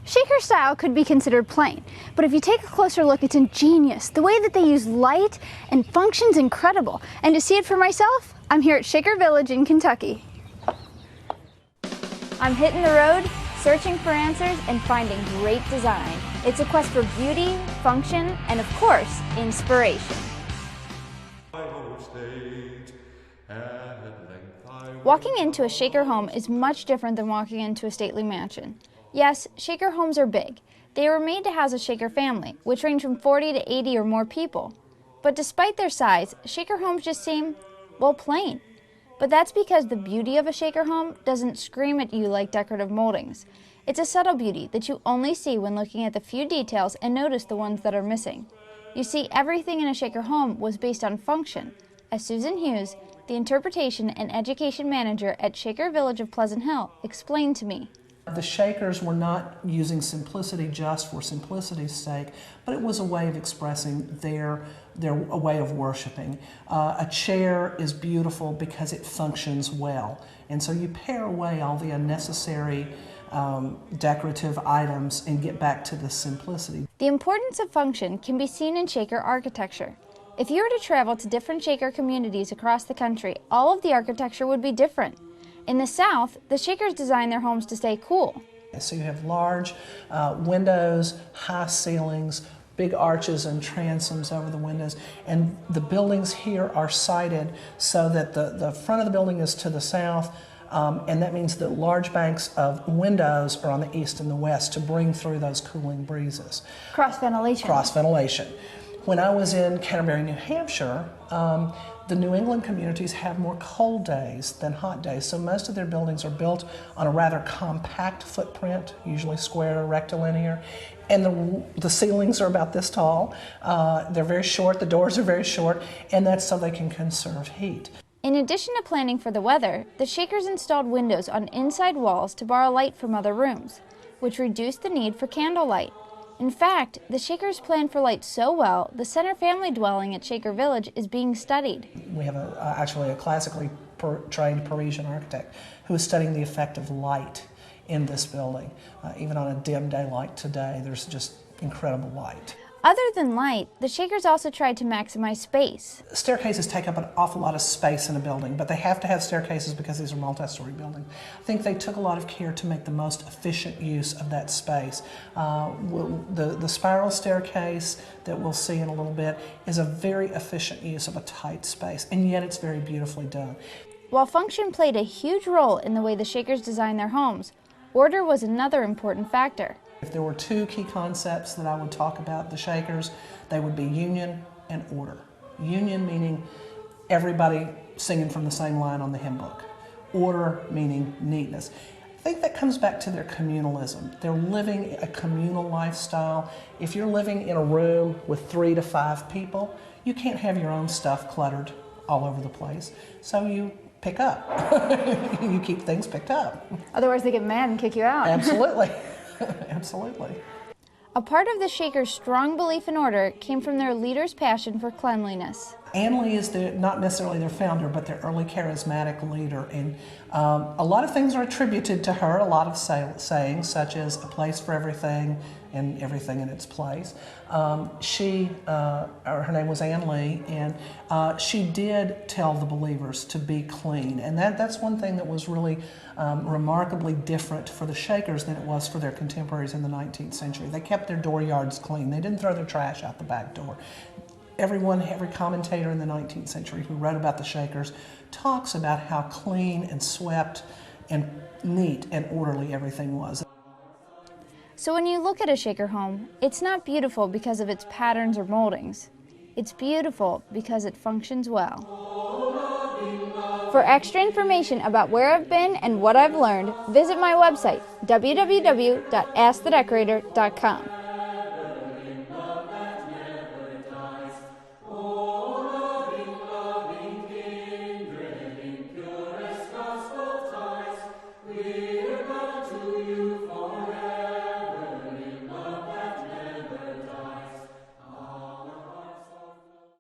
Shaker style could be considered plain, but if you take a closer look, it's ingenious. The way that they use light and function's incredible. And to see it for myself, I'm here at Shaker Village in Kentucky. I'm hitting the road, searching for answers and finding great design. It's a quest for beauty, function, and of course, inspiration. Walking into a Shaker home is much different than walking into a stately mansion. Yes, Shaker homes are big. They were made to house a Shaker family, which range from 40 to 80 or more people. But despite their size, Shaker homes just seem, well, plain. But that's because the beauty of a Shaker home doesn't scream at you like decorative moldings. It's a subtle beauty that you only see when looking at the few details and notice the ones that are missing. You see, everything in a Shaker home was based on function, as Susan Hughes, the Interpretation and Education Manager at Shaker Village of Pleasant Hill, explained to me. The Shakers were not using simplicity just for simplicity's sake, but it was a way of expressing their way of worshiping. A chair is beautiful because it functions well, and so you pare away all the unnecessary decorative items and get back to the simplicity. The importance of function can be seen in Shaker architecture. If you were to travel to different Shaker communities across the country, all of the architecture would be different. In the South, the Shakers design their homes to stay cool. So you have large windows, high ceilings, big arches and transoms over the windows, and the buildings here are sited so that the front of the building is to the south, and that means that large banks of windows are on the east and the west to bring through those cooling breezes. Cross ventilation. Cross ventilation. When I was in Canterbury, New Hampshire, the New England communities have more cold days than hot days, so most of their buildings are built on a rather compact footprint, usually square or rectilinear, and the ceilings are about this tall. They're very short, the doors are very short, and that's so they can conserve heat. In addition to planning for the weather, the Shakers installed windows on inside walls to borrow light from other rooms, which reduced the need for candlelight. In fact, the Shakers planned for light so well, the center family dwelling at Shaker Village is being studied. We have actually a classically trained Parisian architect who is studying the effect of light in this building. Even on a dim day like today, there's just incredible light. Other than light, the Shakers also tried to maximize space. Staircases take up an awful lot of space in a building, but they have to have staircases because these are multi-story buildings. I think they took a lot of care to make the most efficient use of that space. The spiral staircase that we'll see in a little bit is a very efficient use of a tight space, and yet it's very beautifully done. While function played a huge role in the way the Shakers designed their homes, order was another important factor. If there were two key concepts that I would talk about the Shakers, they would be union and order. Union meaning everybody singing from the same line on the hymn book. Order meaning neatness. I think that comes back to their communalism. They're living a communal lifestyle. If you're living in a room with 3 to 5 people, you can't have your own stuff cluttered all over the place. So you pick up. You keep things picked up. Otherwise they get mad and kick you out. Absolutely. Absolutely. A part of the Shakers' strong belief in order came from their leader's passion for cleanliness. Ann Lee is not necessarily their founder, but their early charismatic leader. And a lot of things are attributed to her, a lot of sayings, such as a place for everything and everything in its place. Her name was Ann Lee, and she did tell the believers to be clean. And that's one thing that was really remarkably different for the Shakers than it was for their contemporaries in the 19th century. They kept their dooryards clean. They didn't throw their trash out the back door. Every commentator in the 19th century who wrote about the Shakers talks about how clean and swept and neat and orderly everything was. So when you look at a Shaker home, it's not beautiful because of its patterns or moldings. It's beautiful because it functions well. For extra information about where I've been and what I've learned, visit my website, www.askthedecorator.com.